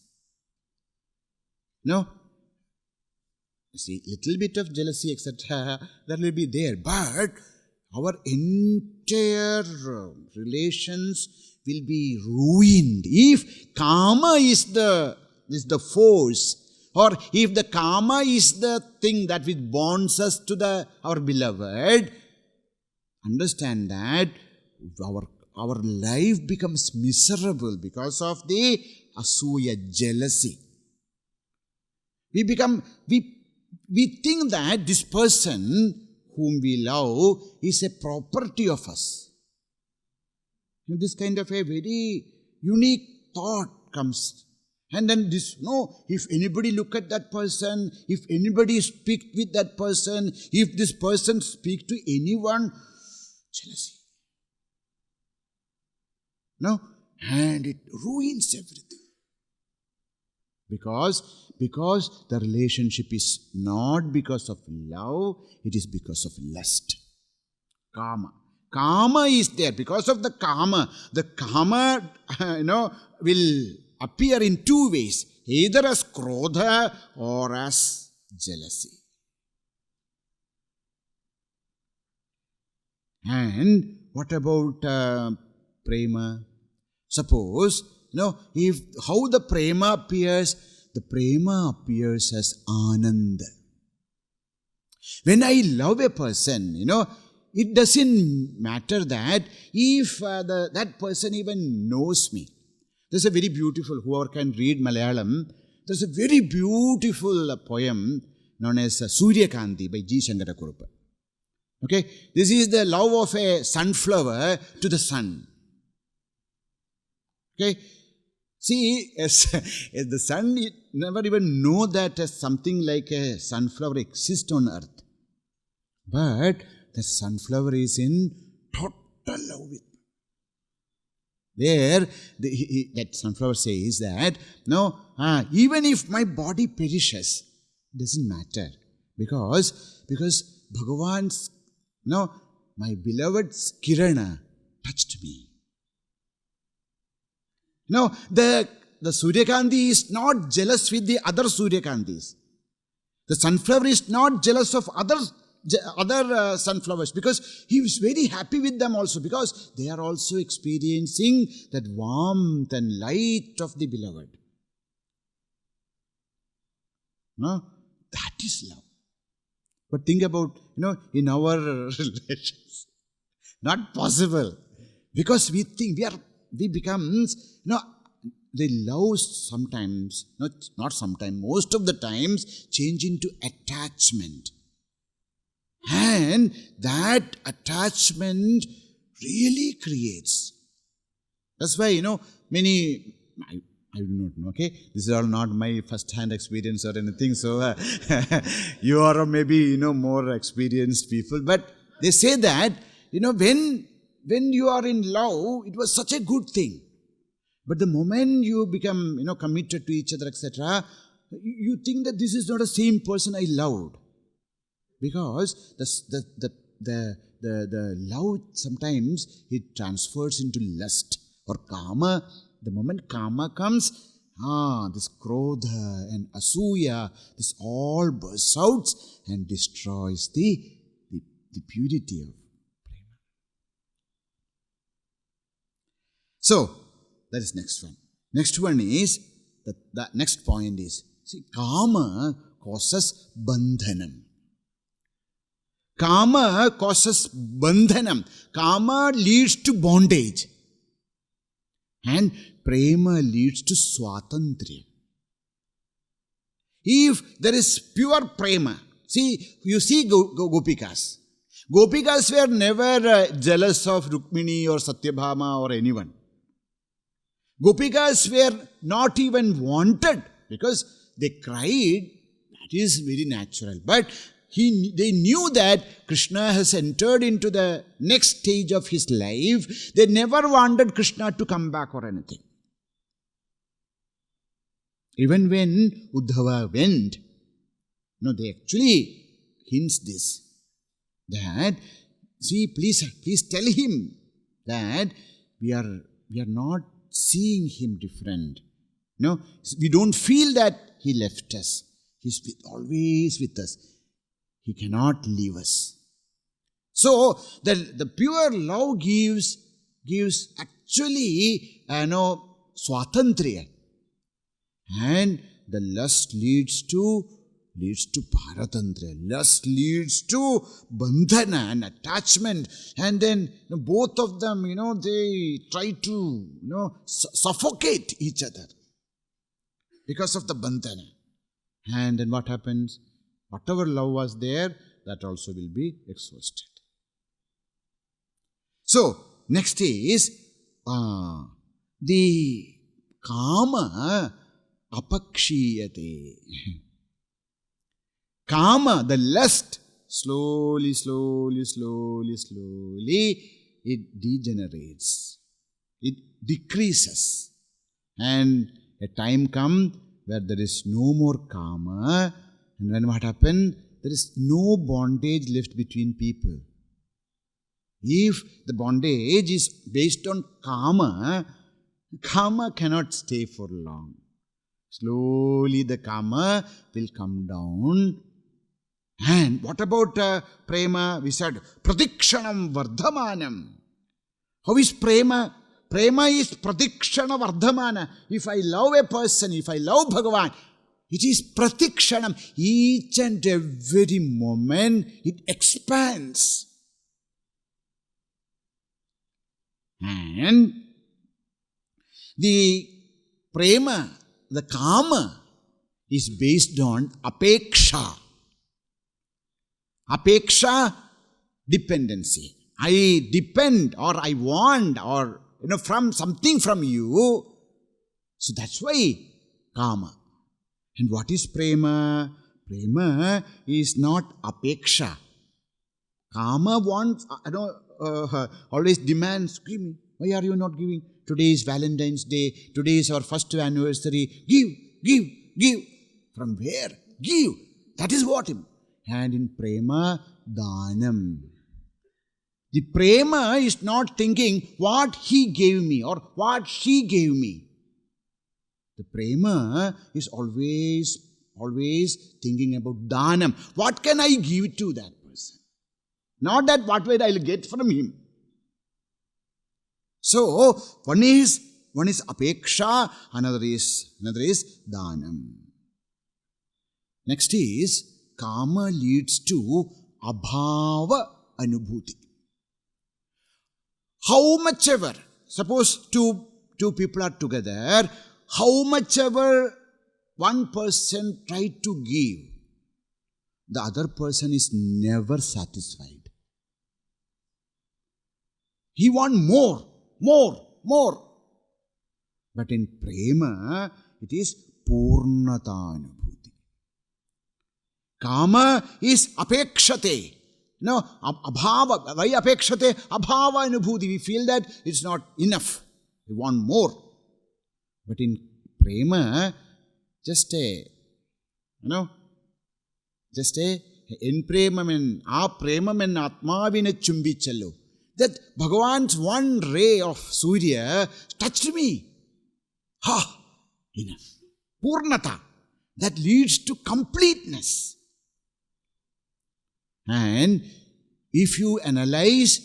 [SPEAKER 1] See, little bit of jealousy, etc., that will be there. But our entire relations will be ruined if kama is the force, or if the kama is the thing that which bonds us to our beloved. Understand that our life becomes miserable because of the asuya, jealousy. We think that this person whom we love is a property of us. This kind of a very unique thought comes. And then if anybody look at that person, if anybody speak with that person, if this person speak to anyone, jealousy. And it ruins everything. Because the relationship is not because of love, it is because of lust. Kama. Kama is there. Because of the kama will appear in two ways. Either as krodha or as jealousy. And what about prema? Suppose, if how the prema appears as ananda. When I love a person, it doesn't matter that if that person even knows me. There's a very beautiful, whoever can read Malayalam, there's a very beautiful poem known as Suryakanti by G. Shankarakurupa. Okay, this is the love of a sunflower to the sun. Okay, see, as the sun never even know that something like a sunflower exists on earth. But the sunflower is in total love with me. There, that sunflower says that, even if my body perishes, it doesn't matter. Because Bhagavan's, my beloved's Kirana touched me. The Suryakanti is not jealous with the other Suryakantis. The sunflower is not jealous of other sunflowers, because he is very happy with them also, because they are also experiencing that warmth and light of the beloved. That is love. But think about, in our relations, not possible, because we think we become, they love sometimes, not sometimes, most of the times change into attachment. And that attachment really creates. That's why, many, I do not know, okay? This is all not my first-hand experience or anything, so you are maybe, more experienced people. But they say that, when you are in love, it was such a good thing. But the moment you become, committed to each other, etc., you think that this is not the same person I loved. Because the love sometimes it transfers into lust or kama. The moment kama comes, this krodha and asuya, this all bursts out and destroys the purity of prema. So that is next one. Next one is the next point is, see, kama causes bandhanam. Kama causes bandhanam. Kama leads to bondage. And prema leads to swatantriya. If there is pure prema, see, you see Gopikas. Gopikas were never jealous of Rukmini or Satyabhama or anyone. Gopikas were not even wanted because they cried. That is very natural. But they knew that Krishna has entered into the next stage of his life. They never wanted Krishna to come back or anything. Even when Uddhava went, they actually hints this, that, see, please tell him that we are not seeing him different. We don't feel that he left us. He's always with us. He cannot leave us. So the pure love gives actually swatantriya, and the lust leads to paratantriya. Lust leads to bandhana and attachment, and then both of them, they try to suffocate each other because of the bandhana. And then what happens? Whatever love was there, that also will be exhausted. So, next is the kama apakshiyate. Kama, the lust, slowly, it degenerates. It decreases. And a time comes where there is no more karma, and when what happened? There is no bondage left between people. If the bondage is based on karma, karma cannot stay for long. Slowly the karma will come down. And what about prema? We said, pradikshanam vardhamanam. How is prema? Prema is pratikshana vardhamana. If I love a person, if I love Bhagavan, it is pratikshanam. Each and every moment it expands. And the prema, the kama, is based on apeksha. Apeksha, dependency. I depend or I want or from something from you. So that's why kama. And what is prema? Prema is not apeksha. Kama wants, always demands, give me. Why are you not giving? Today is Valentine's Day. Today is our first anniversary. Give. From where? Give. That is what. And in prema, dhanam. The prema is not thinking what he gave me or what she gave me. The prema is always thinking about dhanam. What can I give to that person? Not that what will I get from him. So one is apeksha, another is dhanam. Next is kama leads to abhava anubhuti. How much ever, suppose two people are together, how much ever one person tried to give, the other person is never satisfied. He wants more. But in prema, it is purnata anubhuti. Kama is apekshate. Abhava. Why apekshate? Abhava anubhuti. We feel that it's not enough. We want more. But in prema, in premamen, premamen atmavina chumbichallu. That Bhagavan's one ray of Surya touched me. Enough. Purnata. That leads to completeness. And if you analyze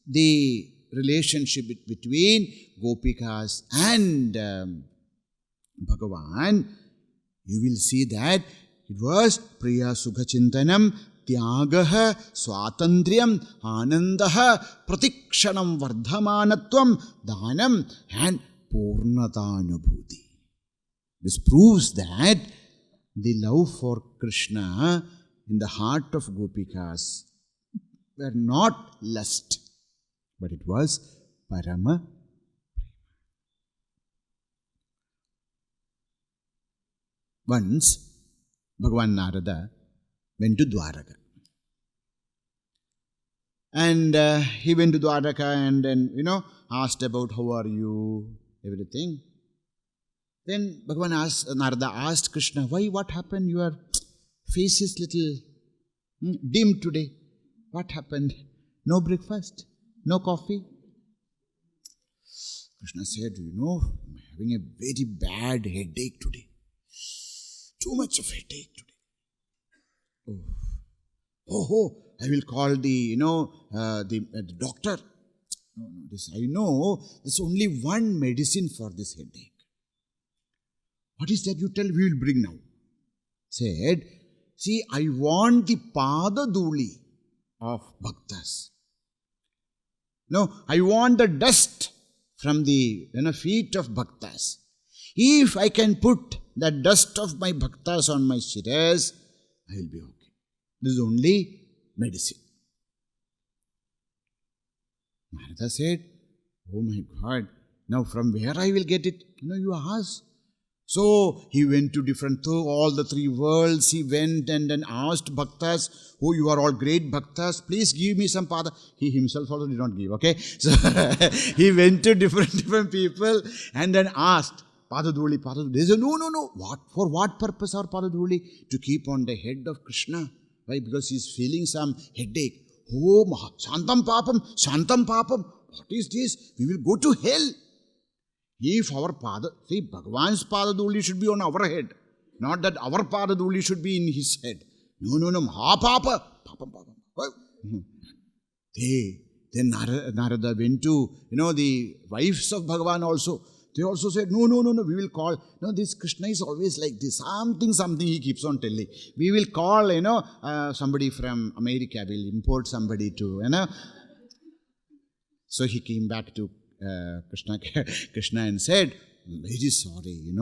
[SPEAKER 1] the relationship between Gopikas and Bhagavan, you will see that it was Priya Sukha Chintanam, Tyagaha, Swatantriyam, Anandaha, Pratikshanam Vardhamanatvam, Dhanam, and Purnatanubhuti. This proves that the love for Krishna in the heart of Gopikas were not lust, but it was Parama. Once, Bhagavan Narada went to Dwaraka. And he went to Dwaraka and then, asked about how are you, everything. Then Narada asked Krishna, why, what happened? Your face is little dim today. What happened? No breakfast? No coffee? Krishna said, I'm having a very bad headache today. Too much of headache today. I will call the doctor. No, I know there's only one medicine for this headache. What is that you tell? We will bring now. Said, see, I want the pada dhuli of bhaktas. No, I want the dust from the feet of bhaktas. If I can put the dust of my bhaktas on my shiras, I will be okay. This is only medicine. Narada said, oh my God, now from where I will get it? You ask. So he went to all the three worlds. He went and then asked bhaktas, oh, you are all great bhaktas, please give me some pada. He himself also did not give, okay? So he went to different people and then asked, Padaduli, Padaduli. They say, no. What? For what purpose are Padaduli? To keep on the head of Krishna. Why? Because he is feeling some headache. Oh, Shantam Papam. What is this? We will go to hell. If our see, Bhagavan's Padaduli should be on our head. Not that our Padaduli should be in his head. No. Mahapapa. Papam. Then Narada went to, the wives of Bhagavan also. They also said, no, we will call. No, this Krishna is always like this. Something he keeps on telling. We will call, somebody from America. We'll import somebody to, So he came back to Krishna and said, very sorry,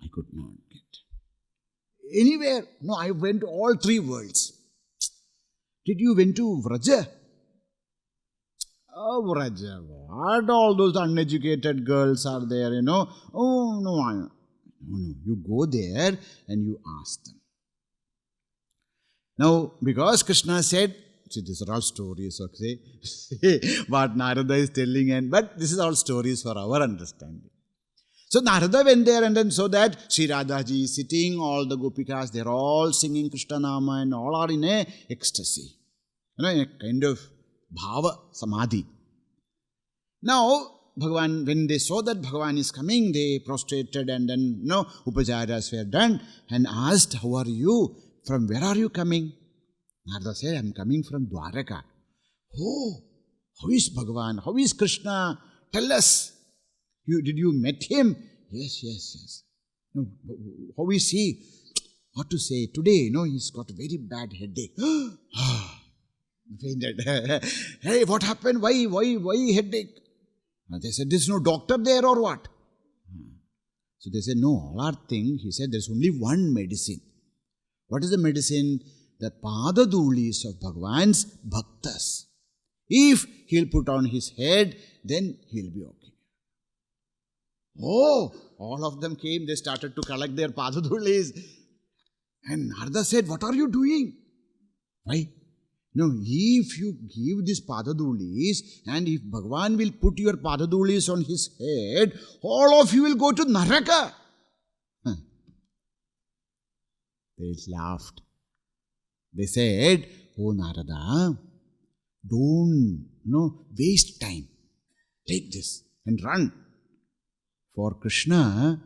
[SPEAKER 1] I could not get anywhere. No, I went to all three worlds. Did you went to Vraja? Oh, Vraja, what? All those uneducated girls are there, Oh, no. You go there and you ask them. Now, because Krishna said, see, these are all stories, okay? What Narada is telling, but this is all stories for our understanding. So Narada went there and then saw that Sri Radhaji is sitting, all the gopikas, they're all singing Krishna Nama and all are in a ecstasy. In a kind of bhava, samadhi. Now, Bhagavan, when they saw that Bhagavan is coming, they prostrated and then, upacharas were done and asked, how are you? From where are you coming? Narada said, I am coming from Dwaraka. Oh, how is Bhagavan? How is Krishna? Tell us. Did you met him? Yes. No, how is he? What to say? Today, he's got a very bad headache. Hey, what happened? Why headache? They said, there's no doctor there or what? So they said, no, all our thing. He said, there's only one medicine. What is the medicine? The Padadulis of Bhagavan's Bhaktas. If he'll put on his head, then he'll be okay. Oh, all of them came, they started to collect their Padadulis. And Narada said, what are you doing? Why? No, if you give these Padadulis, and if Bhagavan will put your Padadulis on his head, all of you will go to Naraka. They laughed. They said, oh Narada, don't waste time. Take this and run. For Krishna,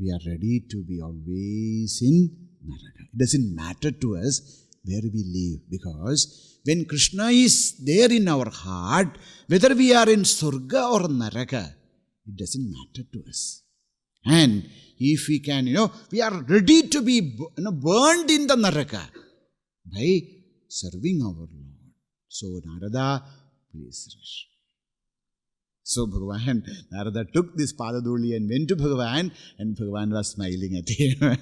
[SPEAKER 1] we are ready to be always in Naraka. It doesn't matter to us where we live, because when Krishna is there in our heart, whether we are in Surga or Naraka, it doesn't matter to us. And if we can, we are ready to be burned in the Naraka by serving our Lord. So Narada, please rush. So Bhagavan, Narada took this Padaduli and went to Bhagavan, and Bhagavan was smiling at him.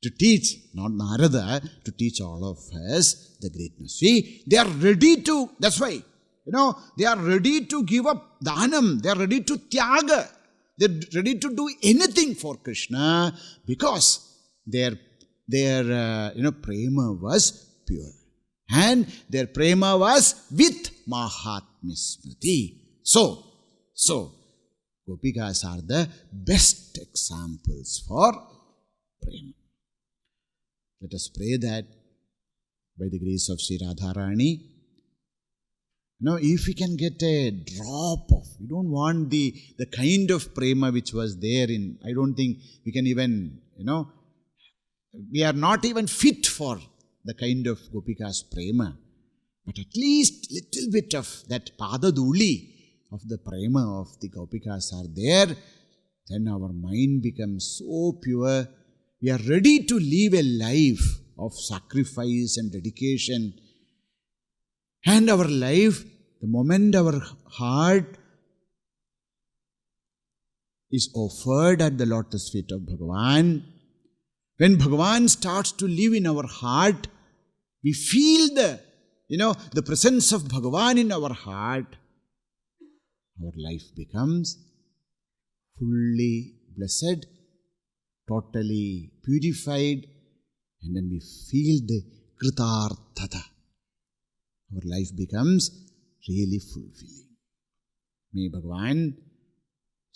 [SPEAKER 1] To teach, not Narada, to teach all of us the greatness. See, they are ready to, that's why, they are ready to give up dhanam, they are ready to tyaga, they are ready to do anything for Krishna, because their prema was pure. And their prema was with māhātmya-jñāna-vismṛty. So, Gopikas are the best examples for prema. Let us pray that by the grace of Sri Radharani, if we can get a drop of, we don't want the kind of prema which was there in, I don't think we can even, we are not even fit for the kind of Gopikas prema. But at least little bit of that Padaduli of the prema of the Gopikas are there, then our mind becomes so pure. We are ready to live a life of sacrifice and dedication. And our life, the moment our heart is offered at the lotus feet of Bhagavan, when Bhagavan starts to live in our heart, we feel the presence of Bhagavan in our heart. Our life becomes fully blessed, totally purified, and then we feel the kritarthata. Our life becomes really fulfilling. May Bhagavan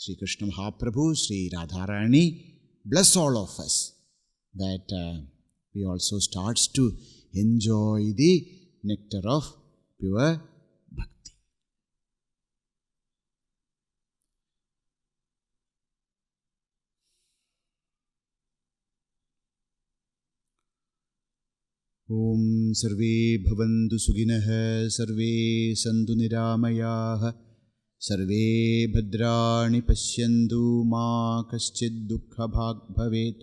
[SPEAKER 1] Sri Krishna Mahaprabhu, Sri Radharani, bless all of us that we also starts to enjoy the nectar of pure bhakti. Om Sarve Bhavantu Sughinah Sarve Santu Niramayah Sarve Bhadrani Pashyantu Ma Kaschid Dukkha Bhag Bhavet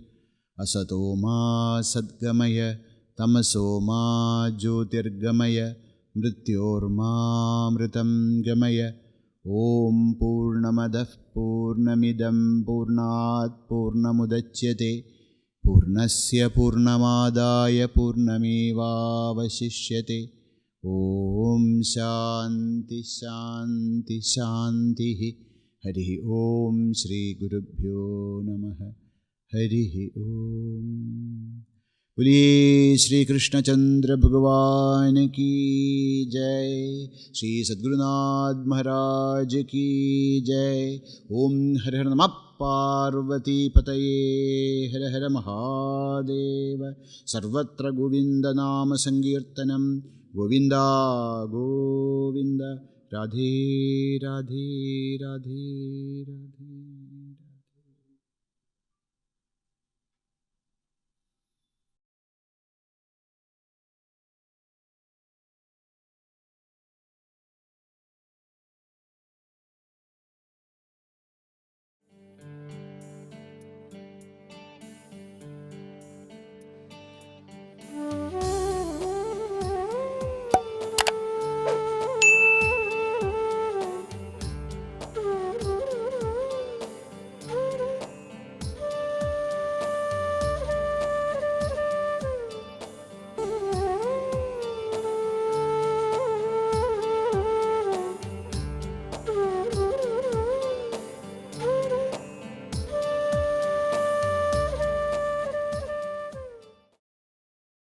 [SPEAKER 1] Asato Ma Sadgamaya Tamaso Ma Jyotirgamaya Mrityor Ma Mritam Gamaya Om Purnamadah Purnamidam Purnat Purnamudachyate Purnasya Purnamadaya Purnamevavashishyate. Om Shanti Shanti Shanti. Harihi Om Shri Gurubhyo Namaha. Harihi Om. Boliye Shri Krishna Chandra Bhagavan ki Jai. Shri Sadgurunath Maharaj ki Jai. Om Har Har Namah Parvati Pataye Hara Hara Mahadeva. Sarvatra Govinda Nama Sankirtanam. Govinda Govinda Radhe Radhe Radhe Radhe.